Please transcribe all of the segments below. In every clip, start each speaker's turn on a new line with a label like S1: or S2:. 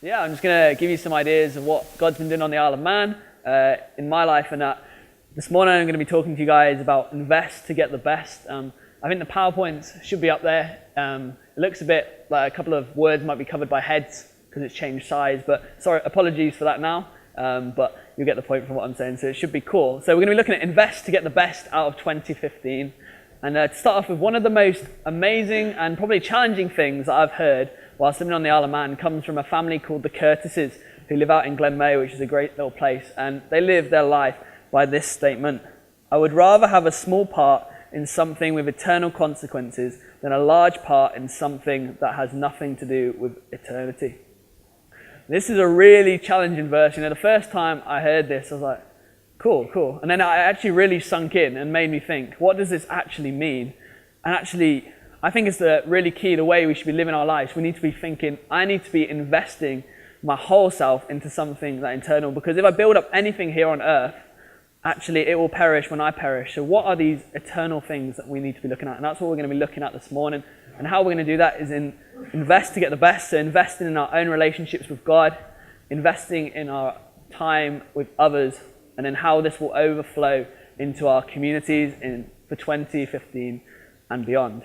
S1: Yeah, I'm just going to give you some ideas of what God's been doing on the Isle of Man in my life. And this morning I'm going to be talking to you guys about invest to get the best. I think the PowerPoints should be up there. It looks a bit like a couple of words might be covered by heads because it's changed size. But sorry, apologies for that now. But you'll get the point from what I'm saying. So it should be cool. So we're going to be looking at invest to get the best out of 2015. And to start off with, one of the most amazing and probably challenging things that I've heard whilst living on the Isle of Man comes from a family called the Curtises, who live out in Glenmae, which is a great little place. And they live their life by this statement: I would rather have a small part in something with eternal consequences than a large part in something that has nothing to do with eternity. This is a really challenging verse. You know, the first time I heard this, I was like, cool. And then it actually really sunk in and made me think, what does this actually mean? And actually, I think it's really key, the way we should be living our lives. We need to be thinking, I need to be investing my whole self into something that internal, because if I build up anything here on earth, actually it will perish when I perish. So what are these eternal things that we need to be looking at? And that's what we're going to be looking at this morning. And how we're going to do that is invest to get the best. So investing in our own relationships with God, investing in our time with others, and then how this will overflow into our communities for 2015 and beyond.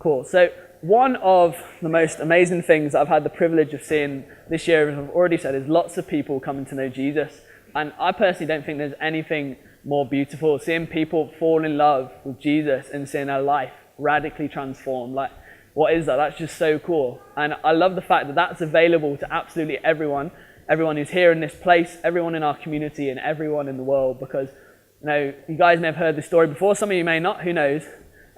S1: Cool. So one of the most amazing things that I've had the privilege of seeing this year, as I've already said, is lots of people coming to know Jesus. And I personally don't think there's anything more beautiful, seeing people fall in love with Jesus and seeing their life radically transformed. Like, what is that? That's just so cool. And I love the fact that that's available to absolutely everyone who's here in this place, everyone in our community, and everyone in the world. Because, you know, you guys may have heard this story before. Some of you may not. Who knows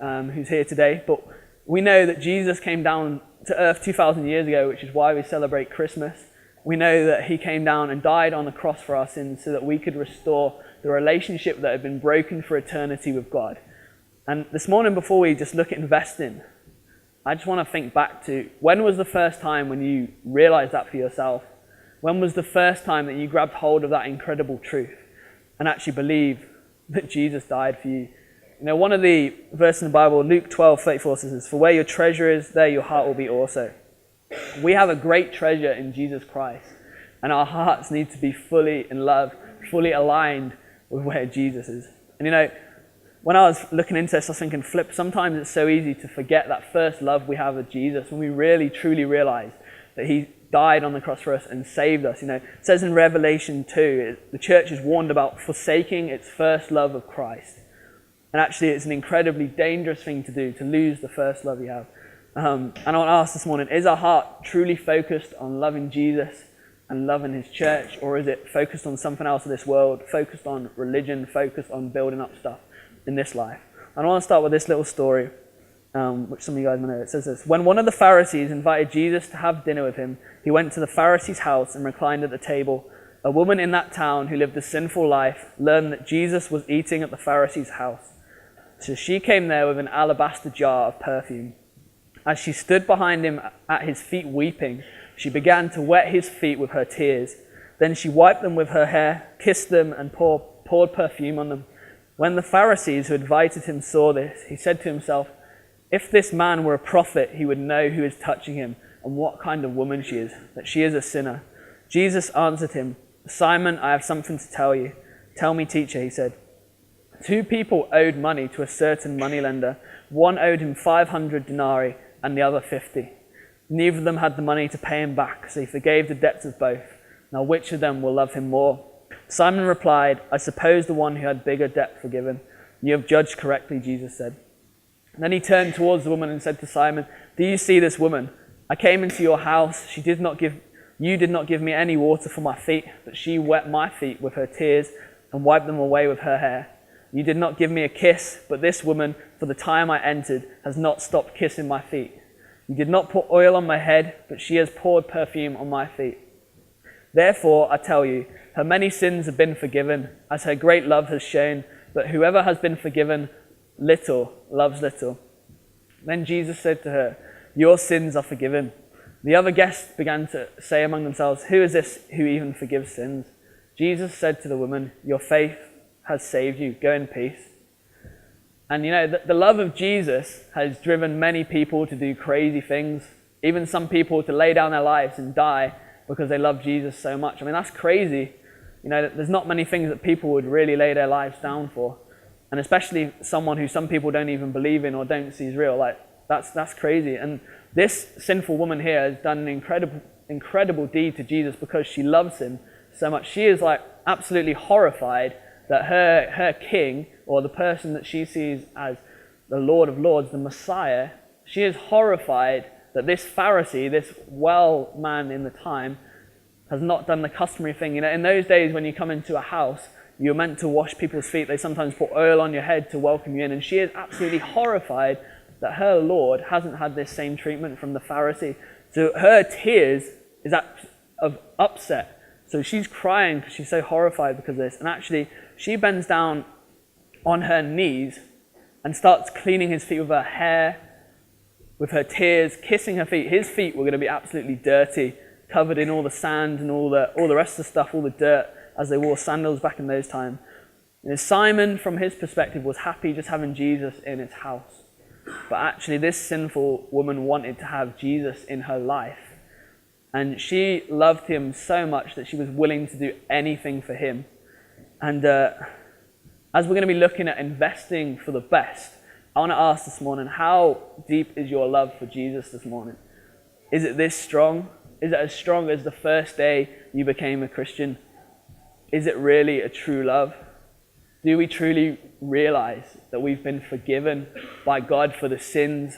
S1: who's here today? But we know that Jesus came down to earth 2,000 years ago, which is why we celebrate Christmas. We know that he came down and died on the cross for our sins so that we could restore the relationship that had been broken for eternity with God. And this morning, before we just look at investing, I just want to think back to, when was the first time when you realized that for yourself? When was the first time that you grabbed hold of that incredible truth and actually believed that Jesus died for you? You know, one of the verses in the Bible, Luke 12:34 says, "For where your treasure is, there your heart will be also." We have a great treasure in Jesus Christ, and our hearts need to be fully in love, fully aligned with where Jesus is. And you know, when I was looking into this, I was thinking, sometimes it's so easy to forget that first love we have with Jesus when we really, truly realize that he died on the cross for us and saved us. You know, it says in Revelation 2, the church is warned about forsaking its first love of Christ. And actually, it's an incredibly dangerous thing to do, to lose the first love you have. And I want to ask this morning, is our heart truly focused on loving Jesus and loving his church? Or is it focused on something else of this world, focused on religion, focused on building up stuff in this life? And I want to start with this little story, which some of you guys may know. It says this: when one of the Pharisees invited Jesus to have dinner with him, he went to the Pharisee's house and reclined at the table. A woman in that town who lived a sinful life learned that Jesus was eating at the Pharisee's house. So she came there with an alabaster jar of perfume. As she stood behind him at his feet weeping, she began to wet his feet with her tears. Then she wiped them with her hair, kissed them, and poured perfume on them. When the Pharisees who invited him saw this, he said to himself, "If this man were a prophet, he would know who is touching him and what kind of woman she is, that she is a sinner." Jesus answered him, "Simon, I have something to tell you." "Tell me, teacher," he said. 2 people owed money to a certain moneylender. One owed him 500 denarii and the other 50. Neither of them had the money to pay him back, so he forgave the debts of both. Now which of them will love him more? Simon replied, "I suppose the one who had bigger debt forgiven." "You have judged correctly," Jesus said. And then he turned towards the woman and said to Simon, "Do you see this woman? I came into your house. You did not give me any water for my feet, but she wet my feet with her tears and wiped them away with her hair. You did not give me a kiss, but this woman, for the time I entered, has not stopped kissing my feet. You did not put oil on my head, but she has poured perfume on my feet. Therefore, I tell you, her many sins have been forgiven, as her great love has shown, but whoever has been forgiven little loves little." Then Jesus said to her, "Your sins are forgiven." The other guests began to say among themselves, "Who is this who even forgives sins?" Jesus said to the woman, "Your faith has saved you. Go in peace." And you know, the love of Jesus has driven many people to do crazy things, even some people to lay down their lives and die because they love Jesus so much. I mean, that's crazy. You know, there's not many things that people would really lay their lives down for. And especially someone who some people don't even believe in or don't see as real. Like, that's crazy. And this sinful woman here has done an incredible deed to Jesus because she loves him so much. She is like absolutely horrified that her king, or the person that she sees as the Lord of Lords, the Messiah, she is horrified that this Pharisee, this well man in the time, has not done the customary thing. You know, in those days when you come into a house, you're meant to wash people's feet. They sometimes put oil on your head to welcome you in. And she is absolutely horrified that her Lord hasn't had this same treatment from the Pharisee. So her tears is of upset. So she's crying because she's so horrified because of this. And actually, she bends down on her knees and starts cleaning his feet with her hair, with her tears, kissing her feet. His feet were going to be absolutely dirty, covered in all the sand and all the rest of the stuff, all the dirt, as they wore sandals back in those times. And Simon, from his perspective, was happy just having Jesus in his house. But actually, this sinful woman wanted to have Jesus in her life. And she loved him so much that she was willing to do anything for him. And as we're going to be looking at investing for the best, I want to ask this morning, how deep is your love for Jesus this morning? Is it this strong? Is it as strong as the first day you became a Christian? Is it really a true love? Do we truly realize that we've been forgiven by God for the sins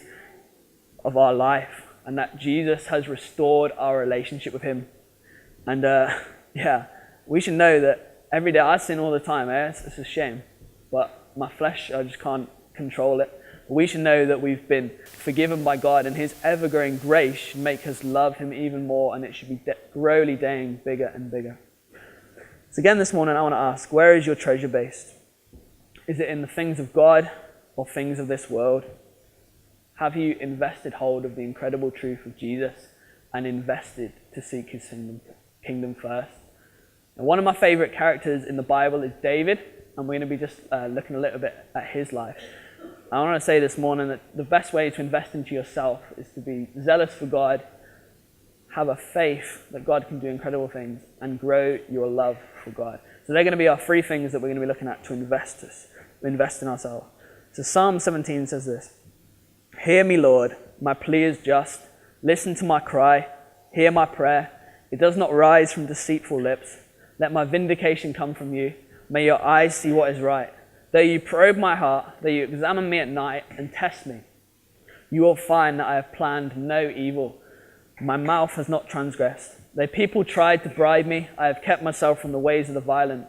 S1: of our life, and that Jesus has restored our relationship with him? And we should know that every day I sin all the time. It's a shame, but my flesh, I just can't control it. But we should know that we've been forgiven by God, and his ever-growing grace should make us love him even more, and it should be growly getting bigger and bigger. So again this morning I want to ask, where is your treasure based? Is it in the things of God or things of this world? Have you invested hold of the incredible truth of Jesus and invested to seek his kingdom first? And one of my favorite characters in the Bible is David, and we're going to be just looking a little bit at his life. I want to say this morning that the best way to invest into yourself is to be zealous for God, have a faith that God can do incredible things, and grow your love for God. So they're going to be our three things that we're going to be looking at to invest in ourselves. So Psalm 17 says this: "Hear me, Lord, my plea is just. Listen to my cry. Hear my prayer. It does not rise from deceitful lips. Let my vindication come from you. May your eyes see what is right. Though you probe my heart, though you examine me at night and test me, you will find that I have planned no evil. My mouth has not transgressed. Though people tried to bribe me, I have kept myself from the ways of the violent,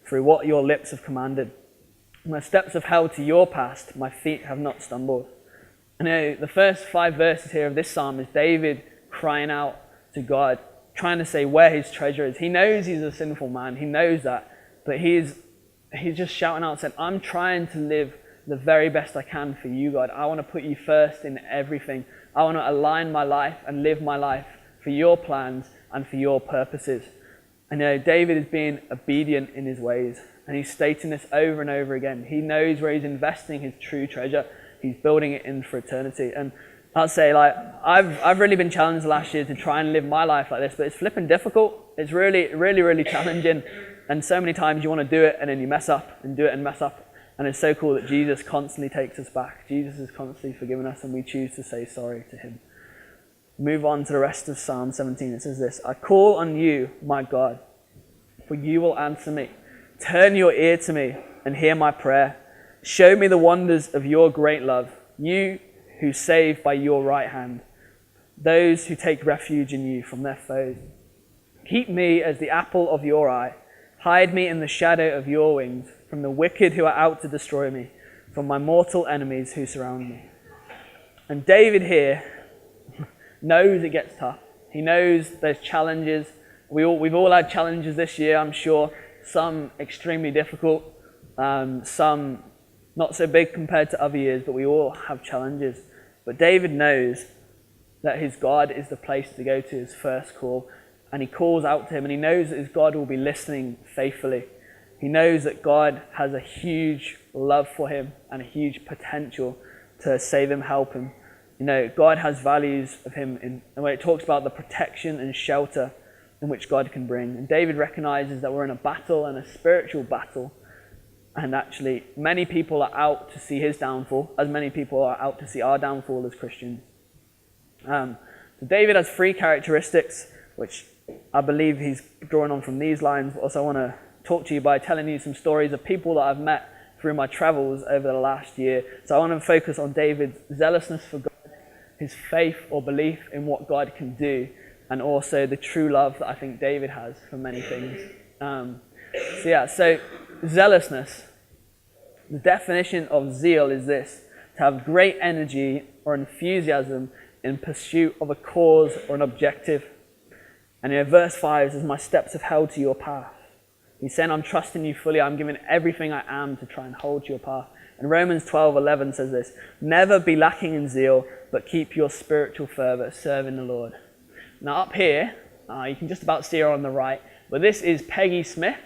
S1: through what your lips have commanded. My steps have held to your past. My feet have not stumbled." And the first 5 verses here of this psalm is David crying out to God, trying to say where his treasure is. He knows he's a sinful man. He knows that. But he's just shouting out, saying, I'm trying to live the very best I can for you, God. I want to put you first in everything. I want to align my life and live my life for your plans and for your purposes. And David is being obedient in his ways. And he's stating this over and over again. He knows where he's investing his true treasure. He's building it in for eternity. And I'd say, I've really been challenged last year to try and live my life like this, but it's flipping difficult. It's really, really, really challenging. And so many times you want to do it and then you mess up and do it and mess up. And it's so cool that Jesus constantly takes us back. Jesus is constantly forgiving us, and we choose to say sorry to him. Move on to the rest of Psalm 17. It says this: "I call on you, my God, for you will answer me. Turn your ear to me and hear my prayer. Show me the wonders of your great love, you who save by your right hand, those who take refuge in you from their foes. Keep me as the apple of your eye. Hide me in the shadow of your wings, from the wicked who are out to destroy me, from my mortal enemies who surround me." And David here knows it gets tough. He knows there's challenges. We've all had challenges this year, I'm sure. Some extremely difficult, some not so big compared to other years, but we all have challenges. But David knows that his God is the place to go to, his first call. And he calls out to him, and he knows that his God will be listening faithfully. He knows that God has a huge love for him and a huge potential to save him, help him. God has values of him, and when it talks about the protection and shelter in which God can bring. And David recognizes that we're in a battle, and a spiritual battle. And actually, many people are out to see his downfall, as many people are out to see our downfall as Christians. So David has 3 characteristics, which I believe he's drawing on from these lines. But also I want to talk to you by telling you some stories of people that I've met through my travels over the last year. So I want to focus on David's zealousness for God, his faith or belief in what God can do, and also the true love that I think David has for many things. So zealousness. The definition of zeal is this: to have great energy or enthusiasm in pursuit of a cause or an objective. And verse 5 says, my steps have held to your path. He's saying, I'm trusting you fully. I'm giving everything I am to try and hold to your path. And Romans 12:11 says this: never be lacking in zeal, but keep your spiritual fervor serving the Lord. Now up here, you can just about see her on the right, but this is Peggy Smith.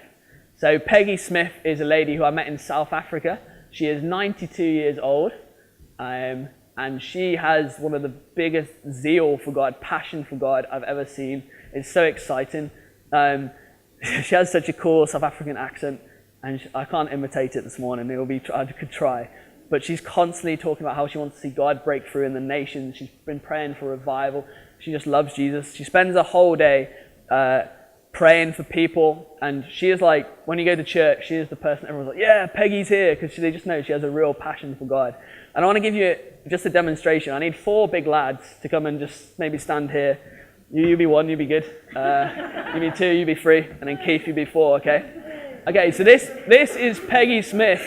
S1: So Peggy Smith is a lady who I met in South Africa. She is 92 years old, and she has one of the biggest zeal for God, passion for God I've ever seen. It's so exciting. She has such a cool South African accent, and I can't imitate it this morning. I could try. But she's constantly talking about how she wants to see God break through in the nations. She's been praying for revival. She just loves Jesus. She spends a whole day praying for people, and she is like, when you go to church, she is the person everyone's like, yeah, Peggy's here, because they just know she has a real passion for God. And I want to give you just a demonstration. I need 4 big lads to come and just maybe stand here. You be 1, you be good. You be 2, you be 3, and then Keith, you be 4, okay? Okay, so this is Peggy Smith,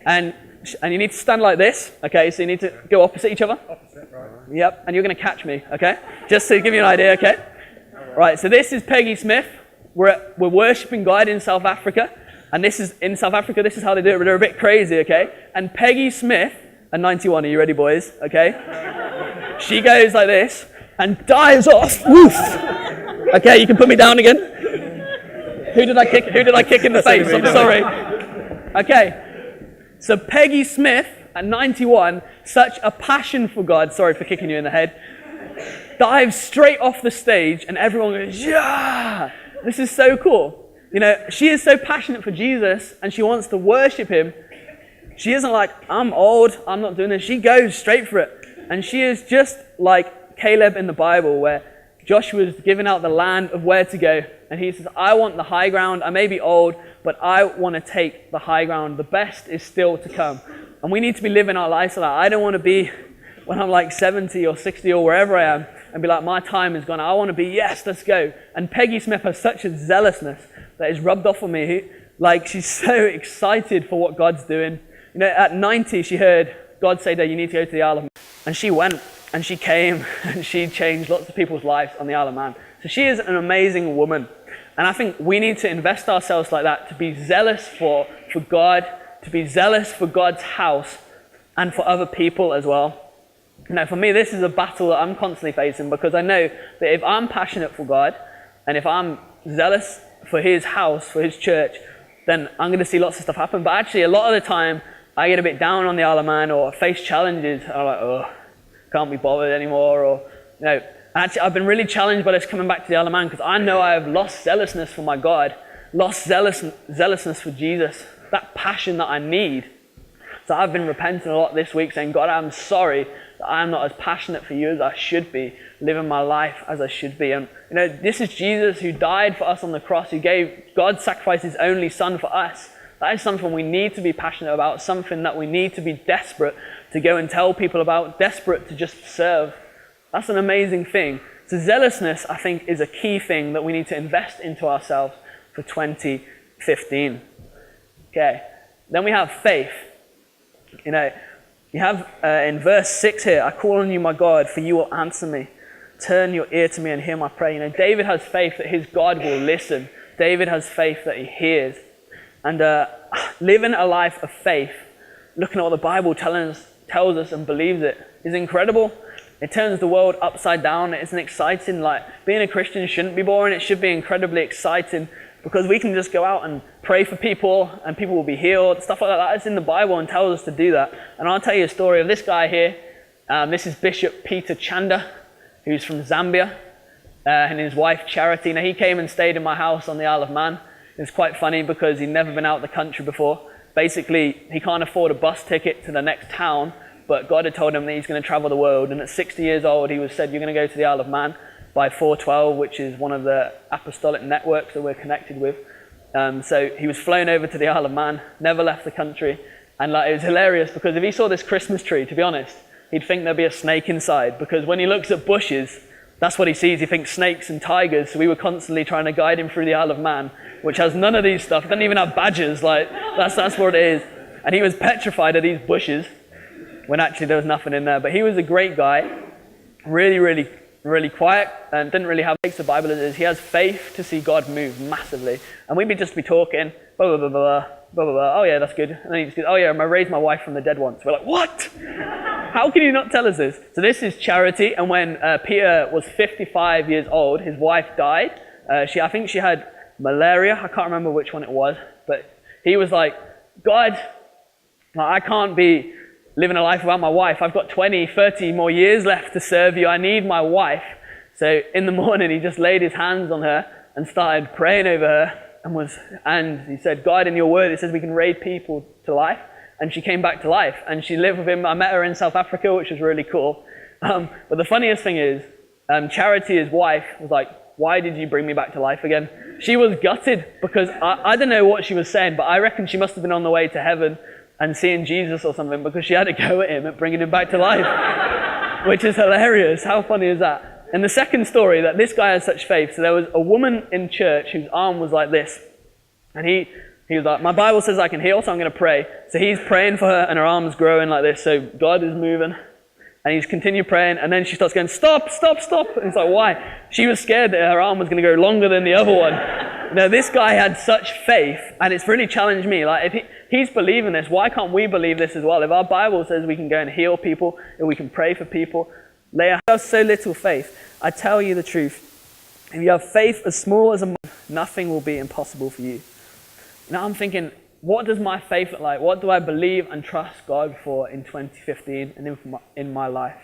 S1: and you need to stand like this, okay? So you need to go opposite each other.
S2: Opposite, right.
S1: Yep, and you're going to catch me, okay? Just to give you an idea, okay? Right, so this is Peggy Smith. We're worshipping God in South Africa, and this is how they do it. They're a bit crazy, okay? And Peggy Smith, at 91, are you ready, boys? Okay? She goes like this and dives off. Woof! Okay, you can put me down again. Who did I kick in the face? I'm sorry. Okay, so Peggy Smith, at 91, such a passion for God, sorry for kicking you in the head, dives straight off the stage, and everyone goes, yeah! This is so cool. You know, she is so passionate for Jesus, and she wants to worship him. She isn't like, I'm old, I'm not doing this. She goes straight for it. And she is just like Caleb in the Bible, where Joshua's giving out the land of where to go. And he says, I want the high ground. I may be old, but I want to take the high ground. The best is still to come. And we need to be living our lives like that. I don't want to be, when I'm like 70 or 60 or wherever I am, and be like, my time is gone. I want to be, yes, let's go. And Peggy Smith has such a zealousness that is rubbed off on me. Like, she's so excited for what God's doing. You know, at 90, she heard God say that you need to go to the Isle of Man. And she went, and she came, and she changed lots of people's lives on the Isle of Man. So she is an amazing woman. And I think we need to invest ourselves like that, to be zealous for God, to be zealous for God's house, and for other people as well. You know, for me, this is a battle that I'm constantly facing, because I know that if I'm passionate for God, and if I'm zealous for his house, for his church, then I'm going to see lots of stuff happen. But actually, a lot of the time, I get a bit down on the Isle of Man, or face challenges, and I'm like, oh, can't be bothered anymore, or, you know. Actually, I've been really challenged by this coming back to the Isle of Man, because I know I have lost zealousness for my God, lost zealousness for Jesus, that passion that I need. So I've been repenting a lot this week, saying, God, I'm sorry that I'm not as passionate for you as I should be, living my life as I should be. And you know, this is Jesus who died for us on the cross, who gave God sacrificed his only son for us. That is something we need to be passionate about, something that we need to be desperate to go and tell people about, desperate to just serve. That's an amazing thing. So zealousness, I think, is a key thing that we need to invest into ourselves for 2015. Okay, then we have faith. You know, you have in verse 6 here, I call on you, my God, for you will answer me. Turn your ear to me and hear my prayer. You know, David has faith that his God will listen. David has faith that he hears. And living a life of faith, looking at what the Bible tells us and believes it, is incredible. It turns the world upside down. It's an exciting, like, being a Christian shouldn't be boring. It should be incredibly exciting, because we can just go out and pray for people and people will be healed. Stuff like that. It's in the Bible and tells us to do that. And I'll tell you a story of this guy here. This is Bishop Peter Chanda, who's from Zambia. and his wife Charity. Now he came and stayed in my house on the Isle of Man. It's quite funny because he'd never been out of the country before. Basically, he can't afford a bus ticket to the next town, but God had told him that he's going to travel the world. And at 60 years old, he was said, you're going to go to the Isle of Man by 412, which is one of the apostolic networks that we're connected with. So he was flown over to the Isle of Man, never left the country. And it was hilarious because if he saw this Christmas tree, to be honest, he'd think there'd be a snake inside, because when he looks at bushes, that's what he sees. He thinks snakes and tigers. So we were constantly trying to guide him through the Isle of Man, which has none of these stuff. It doesn't even have badgers. That's what it is. And he was petrified of these bushes when actually there was nothing in there. But he was a great guy, really, really, really quiet, and didn't really have the Bible as it is. He has faith to see God move massively. And we'd just be talking, blah, blah, blah, blah, blah, blah, blah. Oh yeah, that's good. And then he just goes, oh yeah, I raised my wife from the dead once. We're like, what? How can you not tell us this? So this is Charity, and when Peter was 55 years old, his wife died. I think she had malaria. I can't remember which one it was, but he was like, God, I can't be living a life without my wife. I've got 20, 30 more years left to serve you. I need my wife. So in the morning, he just laid his hands on her and started praying over her, and he said, God, in your word, it says we can raise people to life. And she came back to life, and she lived with him. I met her in South Africa, which was really cool. But the funniest thing is, Charity, his wife, was like, why did you bring me back to life again? She was gutted, because I don't know what she was saying, but I reckon she must have been on the way to heaven and seeing Jesus or something, because she had to go at him at bringing him back to life, which is hilarious. How funny is that? And the second story, that this guy had such faith. So there was a woman in church whose arm was like this, and he was like, my Bible says I can heal, so I'm going to pray. So he's praying for her, and her arm's growing like this. So God is moving, and he's continued praying. And then she starts going, stop, stop, stop. And it's like, why? She was scared that her arm was going to go longer than the other one. Now, this guy had such faith, and it's really challenged me. If he's believing this, why can't we believe this as well? If our Bible says we can go and heal people, if we can pray for people, have so little faith. I tell you the truth. If you have faith as small as a mustard, nothing will be impossible for you. Now I'm thinking, what does my faith look like? What do I believe and trust God for in 2015 and in my life?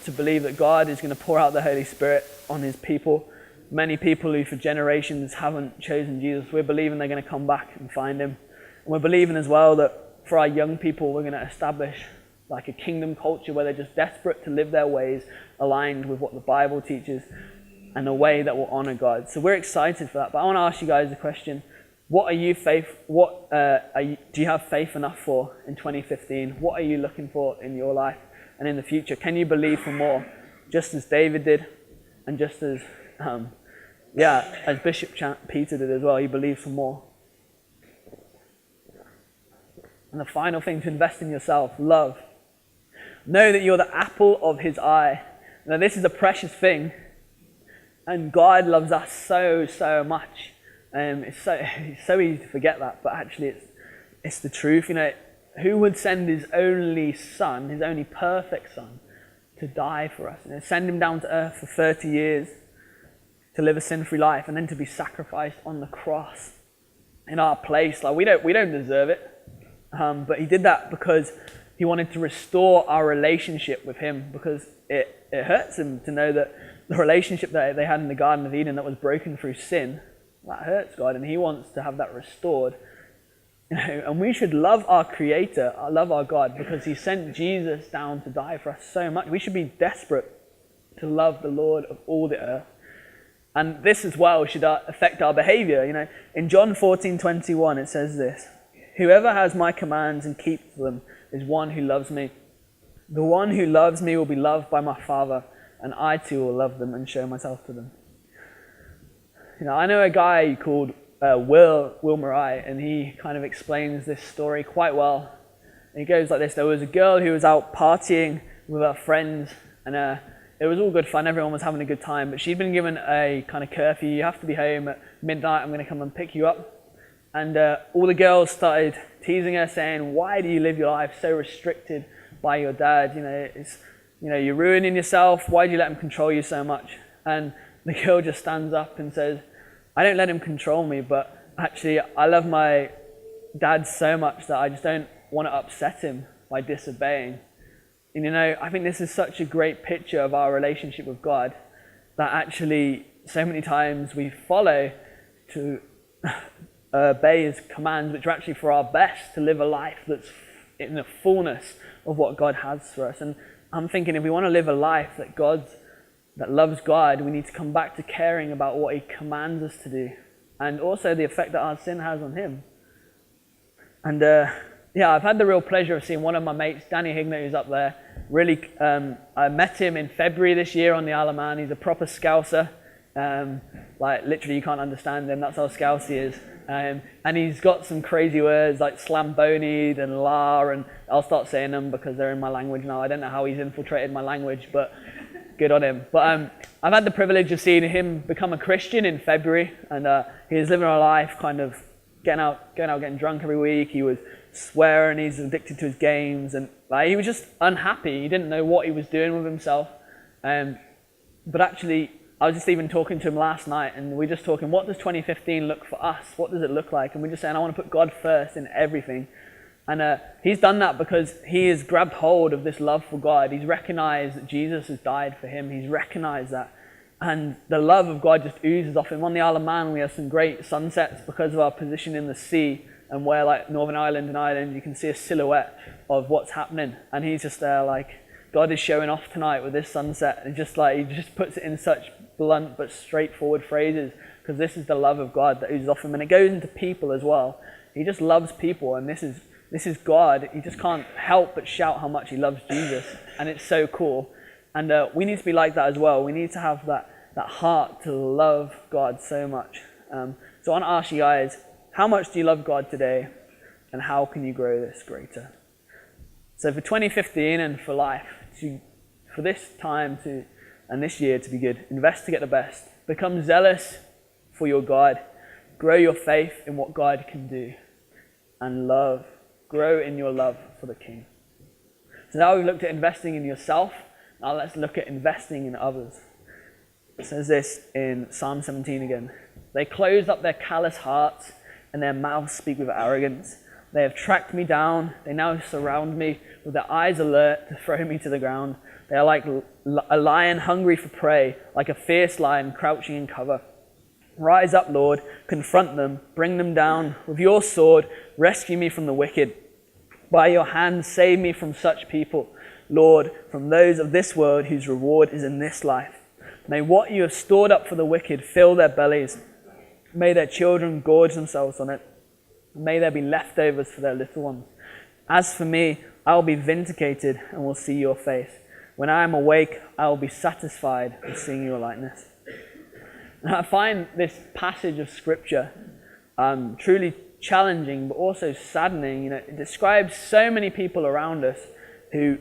S1: To believe that God is going to pour out the Holy Spirit on his people. Many people who for generations haven't chosen Jesus, we're believing they're going to come back and find him. And we're believing as well that for our young people, we're going to establish a kingdom culture where they're just desperate to live their ways aligned with what the Bible teaches and a way that will honor God. So we're excited for that. But I want to ask you guys a question. What are you do you have faith enough for in 2015? What are you looking for in your life and in the future? Can you believe for more? Just as David did, and just as Bishop Peter did as well. You believe for more. And the final thing, to invest in yourself, love. Know that you're the apple of his eye. Now this is a precious thing, and God loves us so, so much. It's so easy to forget that, but actually it's the truth. Who would send his only son, his only perfect son, to die for us? Send him down to earth for 30 years to live a sin-free life, and then to be sacrificed on the cross in our place. We don't deserve it, but he did that because he wanted to restore our relationship with him, because it hurts him to know that the relationship that they had in the Garden of Eden that was broken through sin, that hurts God, and he wants to have that restored. And we should love our Creator, love our God, because he sent Jesus down to die for us so much. We should be desperate to love the Lord of all the earth. And this as well should affect our behavior. In John 14:21, it says this: whoever has my commands and keeps them is one who loves me. The one who loves me will be loved by my Father, and I too will love them and show myself to them. I know a guy called Will Murray, and he kind of explains this story quite well. And he goes like this: there was a girl who was out partying with her friends, and it was all good fun, everyone was having a good time, but she'd been given a kind of curfew. You have to be home at midnight, I'm going to come and pick you up. And all the girls started teasing her, saying, why do you live your life so restricted by your dad? You're ruining yourself, why do you let him control you so much? And the girl just stands up and says, I don't let him control me, but actually I love my dad so much that I just don't want to upset him by disobeying. And I think this is such a great picture of our relationship with God. that actually so many times we follow to obey his commands, which are actually for our best, to live a life that's in the fullness of what God has for us. And I'm thinking, if we want to live a life that loves God, we need to come back to caring about what he commands us to do, and also the effect that our sin has on him. And I've had the real pleasure of seeing one of my mates, Danny Hignett, who's up there. Really, I met him in February this year on the Isle of Man. He's a proper Scouser. Literally, you can't understand him. That's how Scouse he is. And he's got some crazy words like slambonied and la, and I'll start saying them because they're in my language now. I don't know how he's infiltrated my language, but good on him. But I've had the privilege of seeing him become a Christian in February, and he was living a life kind of getting drunk every week. He was swearing, he's addicted to his games, and he was just unhappy. He didn't know what he was doing with himself. But actually, I was just even talking to him last night, and we were just talking, what does 2015 look for us? What does it look like? And we're just saying, I want to put God first in everything. And he's done that because he has grabbed hold of this love for God. He's recognized that Jesus has died for him. He's recognized that. And the love of God just oozes off him. On the Isle of Man, we have some great sunsets because of our position in the sea, and where like Northern Ireland and Ireland, you can see a silhouette of what's happening. And he's just there like, God is showing off tonight with this sunset. And just like, he just puts it in such blunt but straightforward phrases, because this is the love of God that oozes off him. And it goes into people as well. He just loves people, and this is God. He just can't help but shout how much he loves Jesus. And it's so cool. And we need to be like that as well. We need to have that heart to love God so much. So I want to ask you guys, how much do you love God today? And how can you grow this greater? So for 2015 and for life, for this time and this year to be good, invest to get the best. Become zealous for your God. Grow your faith in what God can do. And grow in your love for the King. So now we've looked at investing in yourself. Now let's look at investing in others. It says this in Psalm 17 again. They closed up their callous hearts, and their mouths speak with arrogance. They have tracked me down. They now surround me with their eyes alert to throw me to the ground. They are like a lion hungry for prey, like a fierce lion crouching in cover. Rise up, Lord, confront them, bring them down. With your sword, rescue me from the wicked. By your hand, save me from such people, Lord, from those of this world whose reward is in this life. May what you have stored up for the wicked fill their bellies. May their children gorge themselves on it. May there be leftovers for their little ones. As for me, I will be vindicated and will see your face. When I am awake, I will be satisfied with seeing your likeness. And I find this passage of scripture truly challenging, but also saddening. It describes so many people around us who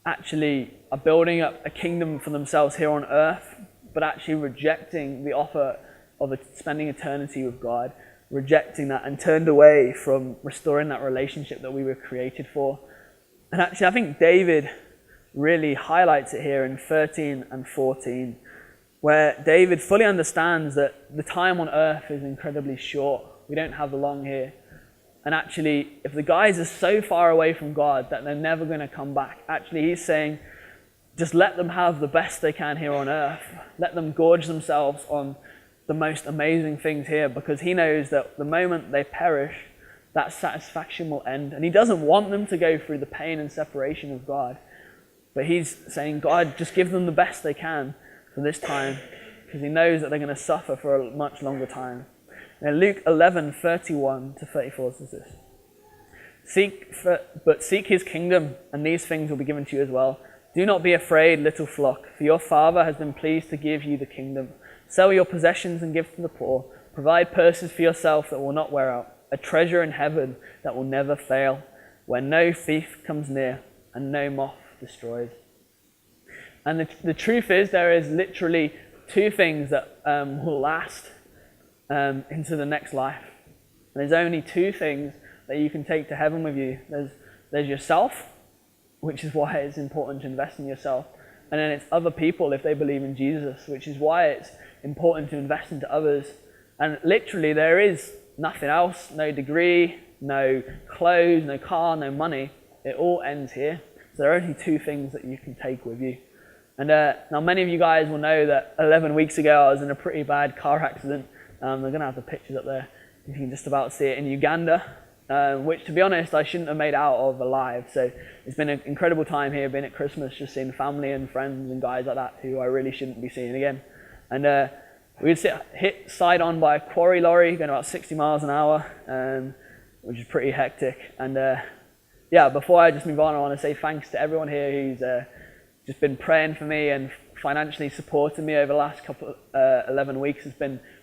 S1: actually are building up a kingdom for themselves here on earth, but actually rejecting the offer of spending eternity with God, rejecting that and turned away from restoring that relationship that we were created for. And actually, I think David really highlights it here in 13 and 14, where David fully understands that the time on earth is incredibly short. We don't have long here. And actually, if the guys are so far away from God that they're never going to come back, actually he's saying, just let them have the best they can here on earth. Let them gorge themselves on the most amazing things here, because he knows that the moment they perish, that satisfaction will end. And he doesn't want them to go through the pain and separation of God. But he's saying, God, just give them the best they can for this time, because he knows that they're going to suffer for a much longer time. Now, Luke 11:31 to 34 says this. Seek his kingdom, and these things will be given to you as well. Do not be afraid, little flock, for your Father has been pleased to give you the kingdom. Sell your possessions and give to the poor. Provide purses for yourself that will not wear out, a treasure in heaven that will never fail, where no thief comes near and no moth destroys. And the truth is, there is literally two things that will last into the next life. And there's only two things that you can take to heaven with you. There's yourself, which is why it's important to invest in yourself. And then it's other people if they believe in Jesus, which is why it's important to invest into others. And literally there is nothing else, no degree, no clothes, no car, no money. It all ends here. So there are only two things that you can take with you. And now many of you guys will know that 11 weeks ago I was in a pretty bad car accident. They're going to have the pictures up there, if you can just about see it, in Uganda, which to be honest I shouldn't have made out of alive. So it's been an incredible time here, being at Christmas, just seeing family and friends and guys like that who I really shouldn't be seeing again. And we were hit side on by a quarry lorry going about 60 miles an hour, which is pretty hectic. And yeah, before I just move on, I want to say thanks to everyone here who's just been praying for me and financially supporting me over the last 11 weeks.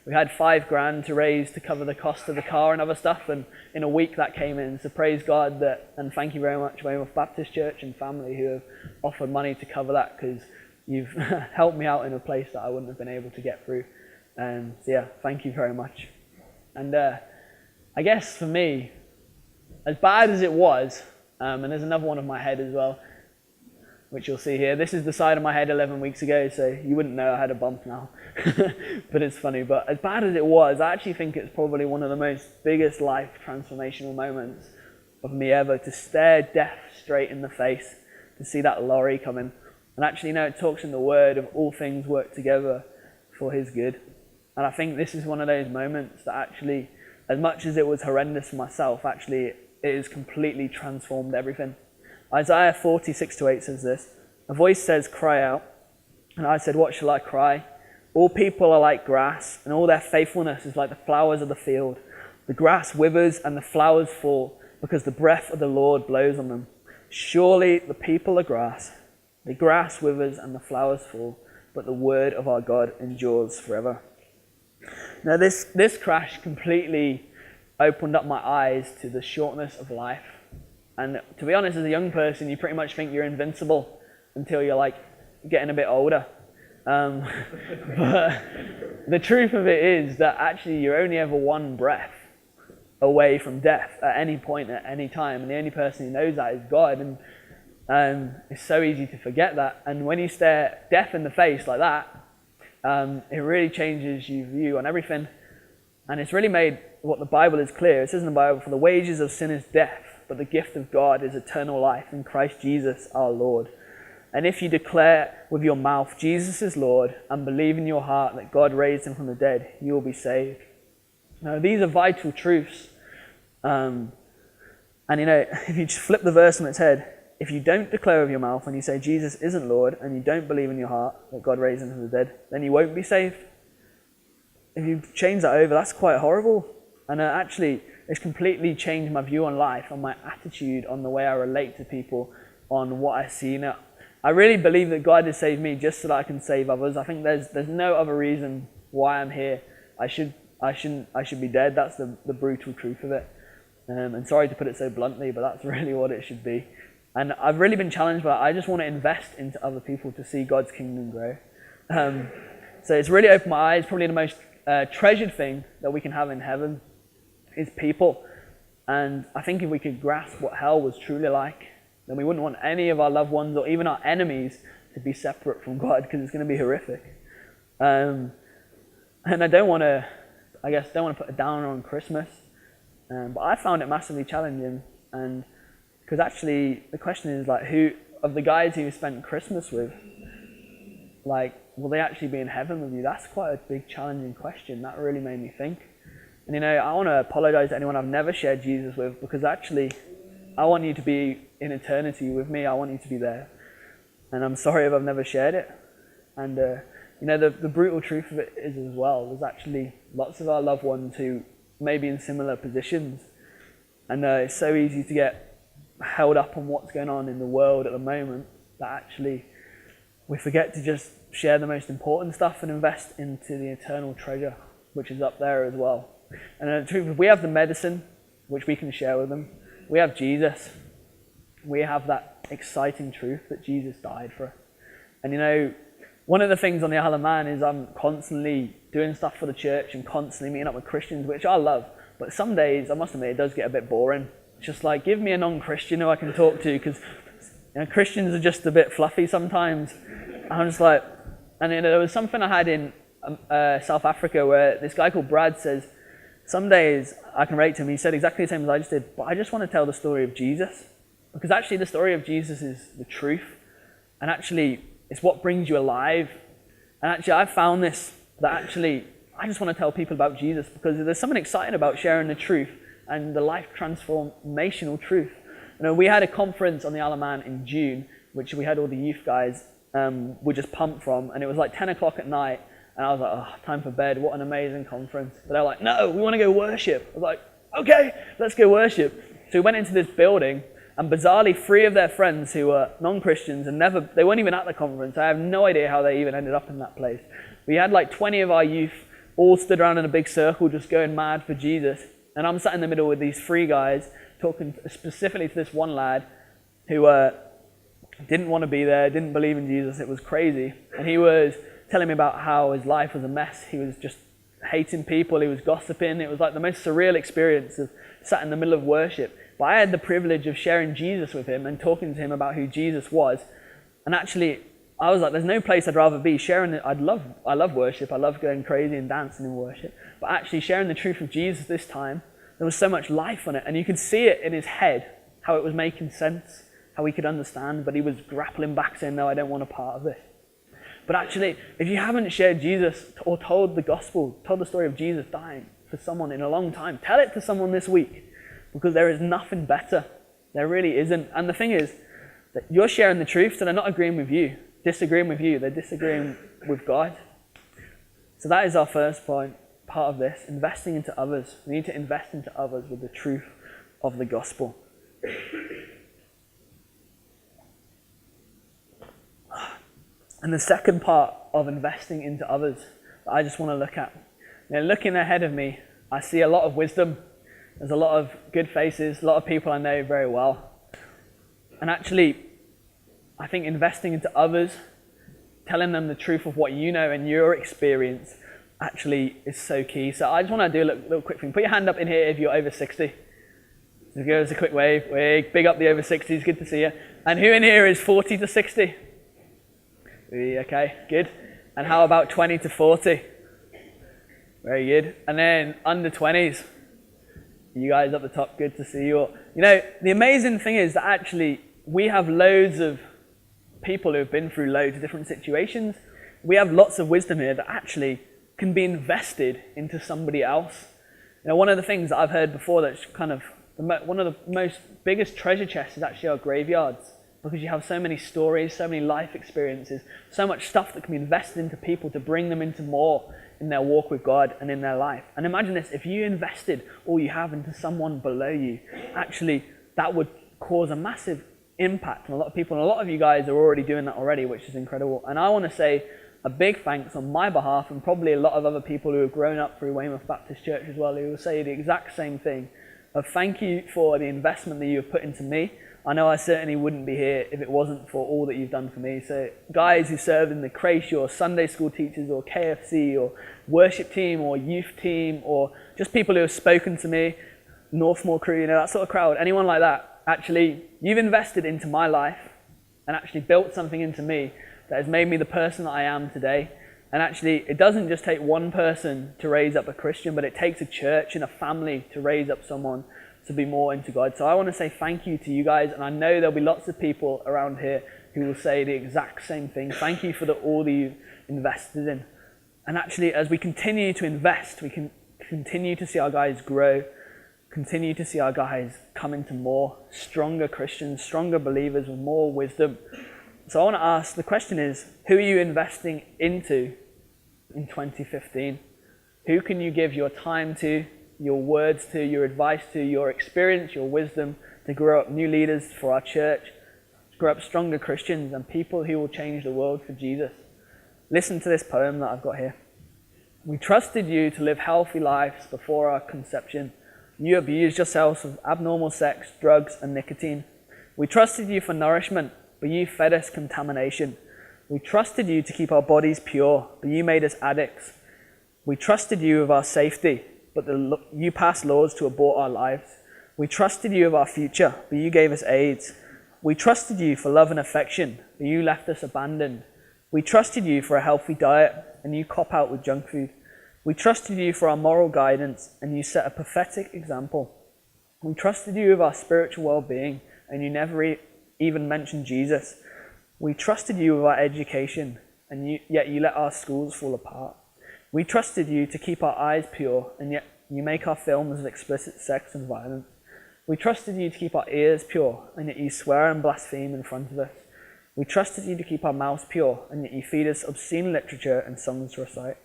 S1: We had $5,000 to raise to cover the cost of the car and other stuff, and in a week that came in. So praise God and thank you very much, Weymouth Baptist Church and family who have offered money to cover that, because you've helped me out in a place that I wouldn't have been able to get through. So yeah, thank you very much. And I guess for me, as bad as it was, and there's another one of my head as well, which you'll see here. This is the side of my head 11 weeks ago, so you wouldn't know I had a bump now. But it's funny. But as bad as it was, I actually think it's probably one of the most biggest life transformational moments of me ever, to stare death straight in the face, to see that lorry coming. And actually, it talks in the Word of all things work together for His good. And I think this is one of those moments that actually, as much as it was horrendous for myself, actually it has completely transformed everything. Isaiah 40:6-8 says this: "A voice says, 'Cry out.' And I said, 'What shall I cry?' All people are like grass, and all their faithfulness is like the flowers of the field. The grass withers and the flowers fall, because the breath of the Lord blows on them. Surely the people are grass. The grass withers and the flowers fall, but the word of our God endures forever." Now this crash completely opened up my eyes to the shortness of life. And to be honest, as a young person, you pretty much think you're invincible until you're like getting a bit older. But the truth of it is that actually you're only ever one breath away from death at any point, at any time. And the only person who knows that is God. And it's so easy to forget that. And when you stare death in the face like that, it really changes your view on everything. And it's really made what the Bible is clear. It says in the Bible, "For the wages of sin is death, but the gift of God is eternal life in Christ Jesus our Lord. And if you declare with your mouth Jesus is Lord, and believe in your heart that God raised him from the dead, you will be saved." Now, these are vital truths. And if you just flip the verse on its head, if you don't declare with your mouth and you say Jesus isn't Lord, and you don't believe in your heart that God raised him from the dead, then you won't be saved. If you change that over, that's quite horrible. And actually, it's completely changed my view on life and my attitude on the way I relate to people, on what I see now. I really believe that God has saved me just so that I can save others. I think there's no other reason why I'm here. I should be dead. That's the brutal truth of it. And sorry to put it so bluntly, but that's really what it should be. And I've really been challenged by that. I just want to invest into other people to see God's kingdom grow. So it's really opened my eyes. Probably the most treasured thing that we can have in heaven is people. And I think if we could grasp what hell was truly like, then we wouldn't want any of our loved ones or even our enemies to be separate from God, because it's going to be horrific. And I don't want to put a downer on Christmas, but I found it massively challenging. And because actually the question is, like, who of the guys who you spent Christmas with, like, will they actually be in heaven with you? That's quite a big challenging question. That really made me think. And I want to apologize to anyone I've never shared Jesus with, because actually I want you to be in eternity with me. I want you to be there. And I'm sorry if I've never shared it. And the brutal truth of it is as well, there's actually lots of our loved ones who may be in similar positions. And it's so easy to get held up on what's going on in the world at the moment that actually we forget to just share the most important stuff and invest into the eternal treasure, which is up there as well. And the truth is, we have the medicine, which we can share with them. We have Jesus. We have that exciting truth that Jesus died for us. And one of the things on the Isle of Man is I'm constantly doing stuff for the church and constantly meeting up with Christians, which I love. But some days, I must admit, it does get a bit boring. It's just like, give me a non-Christian who I can talk to, because Christians are just a bit fluffy sometimes. I'm just like, and there was something I had in South Africa where this guy called Brad says, some days I can relate to him. He said exactly the same as I just did, but I just want to tell the story of Jesus, because actually the story of Jesus is the truth. And actually, It's what brings you alive. And actually, I've found this, that actually, I just want to tell people about Jesus because there's something exciting about sharing the truth and the life transformational truth. You know, we had a conference on the Isle of Man in June, which we had all the youth guys were just pumped from, and it was like 10 o'clock at night, and I was like, oh, time for bed, what an amazing conference. But they were like, no, we want to go worship. I was like, okay, let's go worship. So we went into this building, and bizarrely, 3 of their friends who were non-Christians and they weren't even at the conference. I have no idea how they even ended up in that place. We had like 20 of our youth all stood around in a big circle just going mad for Jesus. And I'm sat in the middle with these 3 guys talking specifically to this one lad who didn't want to be there, didn't believe in Jesus. It was crazy. And he was telling me about how his life was a mess. He was just hating people. He was gossiping. It was like the most surreal experience of sat in the middle of worship. But I had the privilege of sharing Jesus with him and talking to him about who Jesus was. And actually, I was like, there's no place I'd rather be. Sharing it, I love worship. I love going crazy and dancing in worship. But actually sharing the truth of Jesus this time, there was so much life on it. And you could see it in his head, how it was making sense, how he could understand. But he was grappling back saying, no, I don't want a part of this. But actually, if you haven't shared Jesus or told the gospel, told the story of Jesus dying for someone in a long time, tell it to someone this week. Because there is nothing better. There really isn't. And the thing is, that you're sharing the truth, so they're not agreeing with you, disagreeing with you. They're disagreeing with God. So that is our first point, part of this, investing into others. We need to invest into others with the truth of the gospel. And the second part of investing into others that I just want to look at. Now, looking ahead of me, I see a lot of wisdom. There's a lot of good faces, a lot of people I know very well. And actually, I think investing into others, telling them the truth of what you know and your experience actually is so key. So I just want to do a little quick thing. Put your hand up in here if you're over 60. So give us a quick wave. Big up the over 60s, good to see you. And who in here is 40 to 60? Okay, good. And how about 20 to 40? Very good. And then under 20s. You guys up the top, good to see you all. You know, the amazing thing is that actually we have loads of people who have been through loads of different situations. We have lots of wisdom here that actually can be invested into somebody else. You know, one of the things that I've heard before that's kind of one of the most biggest treasure chests is actually our graveyards, because you have so many stories, so many life experiences, so much stuff that can be invested into people to bring them into more in their walk with God and in their life. And imagine this, if you invested all you have into someone below you, actually that would cause a massive impact on a lot of people. And a lot of you guys are already doing that already, which is incredible. And I want to say a big thanks on my behalf, and probably a lot of other people who have grown up through Weymouth Baptist Church as well, who will say the exact same thing. Thank you for the investment that you have put into me. I know I certainly wouldn't be here if it wasn't for all that you've done for me. So guys who serve in the creche, or Sunday school teachers, or KFC, or worship team, or youth team, or just people who have spoken to me, Northmore crew, you know, that sort of crowd, anyone like that, actually, you've invested into my life and actually built something into me that has made me the person that I am today. And actually, it doesn't just take one person to raise up a Christian, but it takes a church and a family to raise up someone to be more into God. So I want to say thank you to you guys, and I know there'll be lots of people around here who will say the exact same thing. Thank you for all that you've invested in. And actually, as we continue to invest, we can continue to see our guys grow, continue to see our guys come into more stronger Christians, stronger believers with more wisdom. So I want to ask, the question is, who are you investing into in 2015? Who can you give your time to, your words to, your advice to, your experience, your wisdom, to grow up new leaders for our church, to grow up stronger Christians and people who will change the world for Jesus? Listen to this poem that I've got here. We trusted you to live healthy lives before our conception. You abused yourselves with abnormal sex, drugs, and nicotine. We trusted you for nourishment, but you fed us contamination. We trusted you to keep our bodies pure, but you made us addicts. We trusted you with our safety, but you passed laws to abort our lives. We trusted you with our future, but you gave us AIDS. We trusted you for love and affection, but you left us abandoned. We trusted you for a healthy diet, and you cop out with junk food. We trusted you for our moral guidance, and you set a pathetic example. We trusted you with our spiritual well-being, and you never even mentioned Jesus. We trusted you with our education, and yet you let our schools fall apart. We trusted you to keep our eyes pure, and yet you make our films of explicit sex and violence. We trusted you to keep our ears pure, and yet you swear and blaspheme in front of us. We trusted you to keep our mouths pure, and yet you feed us obscene literature and songs to recite.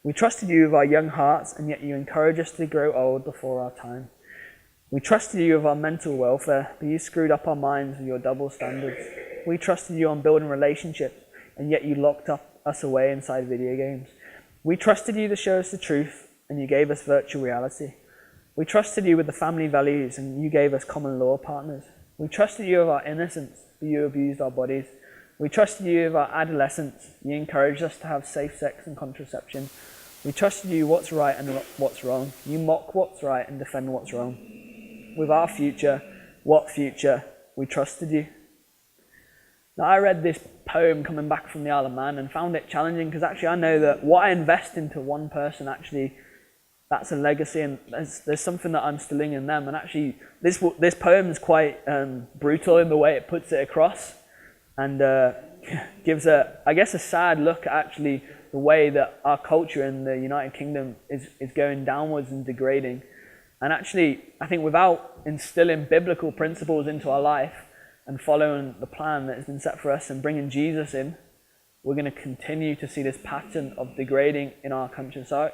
S1: We trusted you with our young hearts, and yet you encourage us to grow old before our time. We trusted you with our mental welfare, but you screwed up our minds with your double standards. We trusted you on building relationships, and yet you locked us away inside video games. We trusted you to show us the truth, and you gave us virtual reality. We trusted you with the family values, and you gave us common law partners. We trusted you with our innocence, but you abused our bodies. We trusted you with our adolescence. You encouraged us to have safe sex and contraception. We trusted you what's right and what's wrong. You mock what's right and defend what's wrong. With our future, what future? We trusted you. Now, I read this poem coming back from the Isle of Man and found it challenging because actually I know that what I invest into one person, actually, that's a legacy, and there's something that I'm instilling in them. And actually, this poem is quite brutal in the way it puts it across, and gives a sad look at actually the way that our culture in the United Kingdom is going downwards and degrading. And actually, I think without instilling biblical principles into our life and following the plan that has been set for us and bringing Jesus in, we're going to continue to see this pattern of degrading in our country. So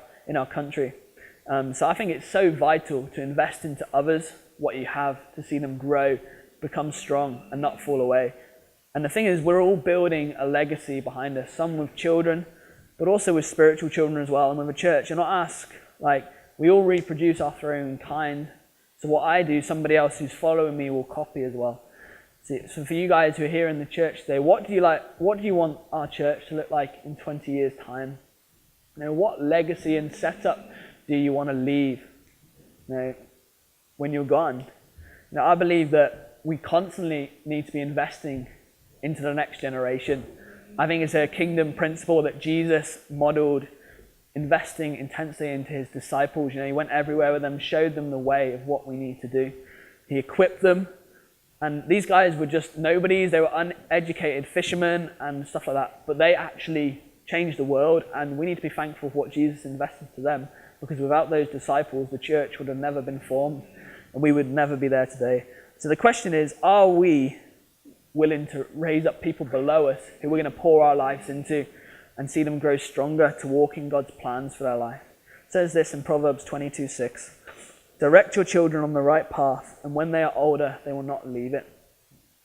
S1: I think it's so vital to invest into others, what you have, to see them grow, become strong, and not fall away. And the thing is, we're all building a legacy behind us, some with children, but also with spiritual children as well, and with a church. And I ask, we all reproduce after our own kind. So what I do, somebody else who's following me will copy as well. So for you guys who are here in the church today, what do you want our church to look like in 20 years' time? What legacy and setup do you want to leave when you're gone? I believe that we constantly need to be investing into the next generation. I think it's a kingdom principle that Jesus modeled, investing intensely into his disciples. He went everywhere with them, showed them the way of what we need to do. He equipped them. And these guys were just nobodies. They were uneducated fishermen and stuff like that. But they actually changed the world. And we need to be thankful for what Jesus invested to them. Because without those disciples, the church would have never been formed. And we would never be there today. So the question is, are we willing to raise up people below us who we're going to pour our lives into and see them grow stronger to walk in God's plans for their life? It says this in Proverbs 22:6. Direct your children on the right path, and when they are older, they will not leave it.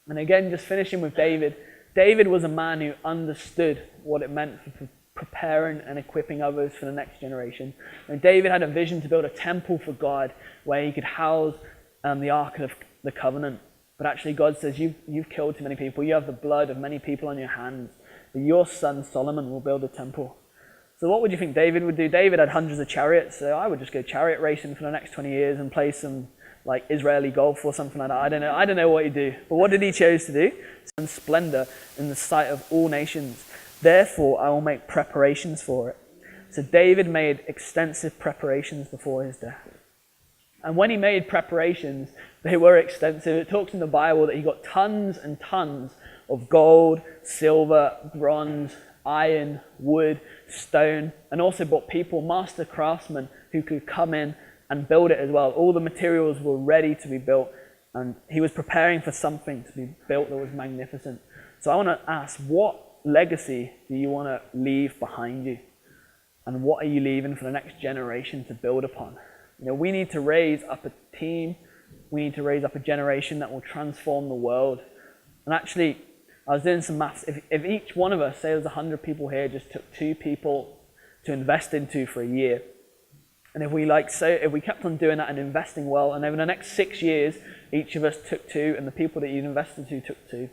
S1: And again, just finishing with David. David was a man who understood what it meant for preparing and equipping others for the next generation. And David had a vision to build a temple for God where he could house the Ark of the Covenant. But actually God says, you've killed too many people. You have the blood of many people on your hands. But your son Solomon will build a temple. So what would you think David would do? David had hundreds of chariots, so I would just go chariot racing for the next 20 years and play some Israeli golf or something like that. I don't know what he'd do. But what did he choose to do? And splendor in the sight of all nations. Therefore, I will make preparations for it. So David made extensive preparations before his death. And when he made preparations, they were extensive. It talks in the Bible that he got tons and tons of gold, silver, bronze, iron, wood, stone, and also brought people, master craftsmen, who could come in and build it as well. All the materials were ready to be built, and he was preparing for something to be built that was magnificent. So I want to ask, what legacy do you want to leave behind you? And what are you leaving for the next generation to build upon? We need to raise up a team. We need to raise up a generation that will transform the world. And actually, I was doing some maths. If each one of us, say there's 100 people here, just took 2 people to invest into for a year, and if we kept on doing that and investing well, and over the next 6 years, each of us took 2, and the people that you invested to took 2,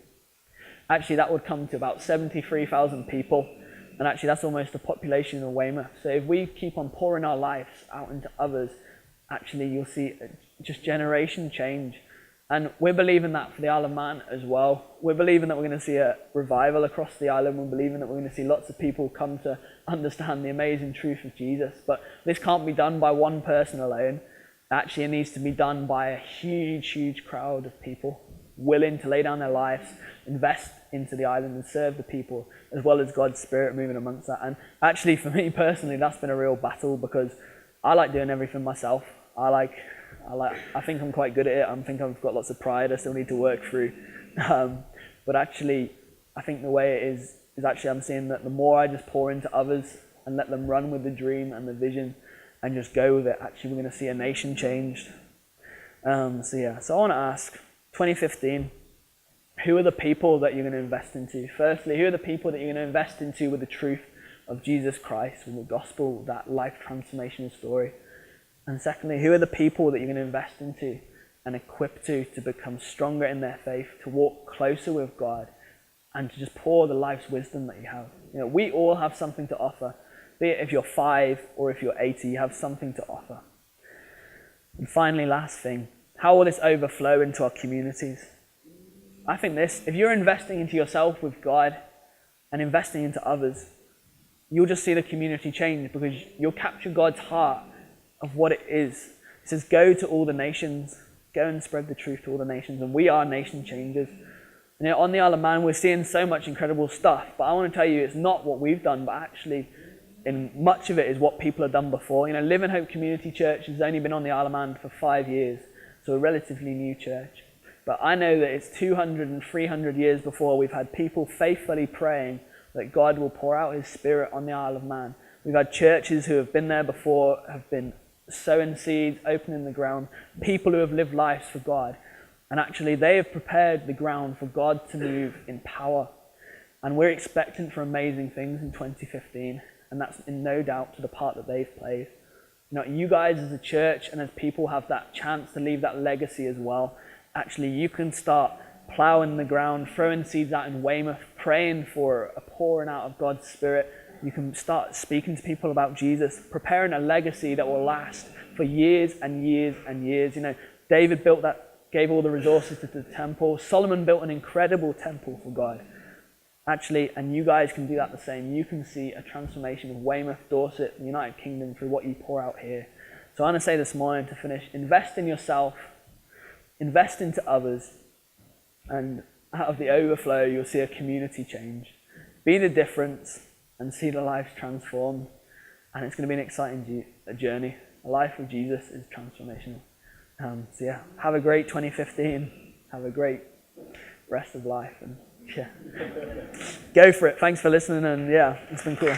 S1: actually that would come to about 73,000 people. And actually that's almost the population of Weymouth. So if we keep on pouring our lives out into others, actually you'll see just generation change. And we're believing that for the Isle of Man as well. We're believing that we're going to see a revival across the island. We're believing that we're going to see lots of people come to understand the amazing truth of Jesus. But this can't be done by one person alone. Actually, it needs to be done by a huge, huge crowd of people. willing to lay down their lives, invest into the island and serve the people, as well as God's Spirit moving amongst that. And actually, for me personally, that's been a real battle, because I like doing everything myself. I think I'm quite good at it. I think I've got lots of pride I still need to work through. But actually, I think the way it is actually I'm seeing that the more I just pour into others and let them run with the dream and the vision and just go with it, actually we're going to see a nation changed. So I want to ask, 2015, who are the people that you're going to invest into? Firstly, who are the people that you're going to invest into with the truth of Jesus Christ, with the gospel, that life transformational story? And secondly, who are the people that you're going to invest into and equip to become stronger in their faith, to walk closer with God, and to just pour the life's wisdom that you have? You know, we all have something to offer. Be it if you're 5 or if you're 80, you have something to offer. And finally, last thing, how will this overflow into our communities? I think this, if you're investing into yourself with God and investing into others, you'll just see the community change, because you'll capture God's heart of what it is. It says, go to all the nations, go and spread the truth to all the nations, and we are nation changers. And, you know, on the Isle of Man, we're seeing so much incredible stuff, but I want to tell you, it's not what we've done, but actually, in much of it is what people have done before. You know, Live and Hope Community Church has only been on the Isle of Man for 5 years, so a relatively new church. But I know that it's 200 and 300 years before we've had people faithfully praying that God will pour out his Spirit on the Isle of Man. We've had churches who have been there before, have been sowing seeds, opening the ground, people who have lived lives for God. And actually they have prepared the ground for God to move in power. And we're expectant for amazing things in 2015. And that's in no doubt to the part that they've played. You know, you guys as a church and as people have that chance to leave that legacy as well. Actually, you can start plowing the ground, throwing seeds out in Weymouth, praying for a pouring out of God's Spirit. You can start speaking to people about Jesus, preparing a legacy that will last for years and years and years. You know, David built that, gave all the resources to the temple. Solomon built an incredible temple for God. Actually, and you guys can do that the same. You can see a transformation of Weymouth, Dorset, the United Kingdom through what you pour out here. So I want to say this morning to finish, invest in yourself, invest into others, and out of the overflow, you'll see a community change. Be the difference and see the lives transformed. And it's going to be an exciting journey. A life with Jesus is transformational. So yeah, have a great 2015. Have a great rest of life. And yeah, go for it. Thanks for listening. And yeah, it's been cool.